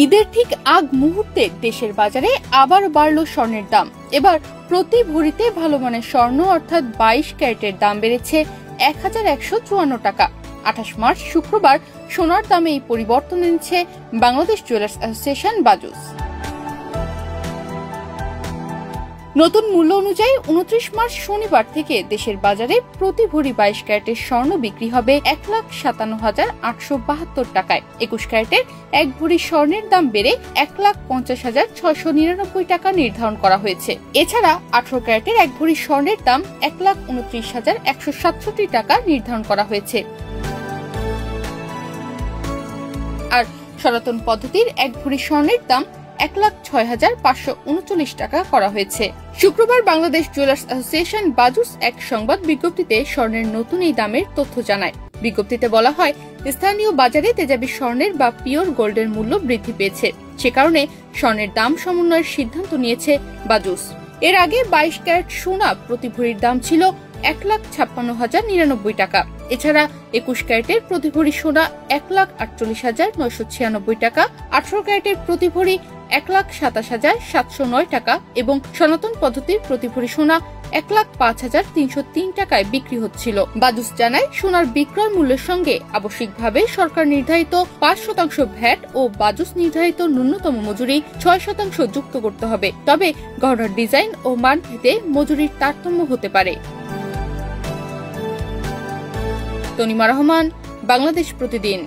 ঈদের ঠিক আগ মুহূর্তে দেশের বাজারে আবার বাড়ল স্বর্ণের দাম। এবার প্রতি ভরিতে ভালো মানের স্বর্ণ অর্থাৎ 22 ক্যারেটের দাম বেড়েছে 1154 টাকা। 28 মার্চ শুক্রবার সোনার দামে এই পরিবর্তন এনেছে বাংলাদেশ জুয়েলার্স অ্যাসোসিয়েশন বাজুস। নতুন মূল্য অনুযায়ী 29 মার্চ শনিবার থেকে দেশের বাজারে প্রতি ভরি 22 ক্যারেটের স্বর্ণ বিক্রি হবে 1,57,872 টাকায়। 21 ক্যারেটের এক ভরি স্বর্ণের দাম বেড়ে 1,50,699 টাকা নির্ধারণ করা হয়েছে। এছাড়া 18 ক্যারেটের এক ভরি স্বর্ণের দাম 1,29,167 টাকা নির্ধারণ করা হয়েছে। আর সনাতন পদ্ধতির এক ভরি স্বর্ণের দাম 1,06,539 টাকা করা হয়েছে। শুক্রবার বাংলাদেশ জুয়েলার্স অ্যাসোসিয়েশন বাজুস এক সংবাদ বিজ্ঞপ্তিতে স্বর্ণের নতুন এই দামের তথ্য জানায়। বিজ্ঞপ্তিতে বলা হয়, স্থানীয় বাজারে তেজাবি স্বর্ণের বা পিওর গোল্ডের মূল্য বৃদ্ধি পেয়েছে, সে কারণে স্বর্ণের দাম সমন্বয়ের সিদ্ধান্ত নিয়েছে বাজুস। এর আগে 22 ক্যারেট সোনা প্রতি ভরির দাম ছিল 1,56,099 টাকা। এছাড়া 21 ক্যারেটের প্রতি ভরি সোনা 1,48,996 টাকা, 18 ক্যারেটের প্রতি ভরি 1,27,709 টাকা এবং সনাতন পদ্ধতির প্রতি ভরি সোনা 1,05,303 টাকায় বিক্রি হচ্ছিল। বাজুস জানায়, সোনার বিক্রয় মূল্যের সঙ্গে আবশ্যিকভাবে সরকার নির্ধারিত 5% ভ্যাট ও বাজুস নির্ধারিত ন্যূনতম মজুরি 6% যুক্ত করতে হবে। তবে গহনার ডিজাইন ও মান ভেদে মজুরির তারতম্য হতে পারে। তনিমা রহমান, বাংলাদেশ প্রতিদিন।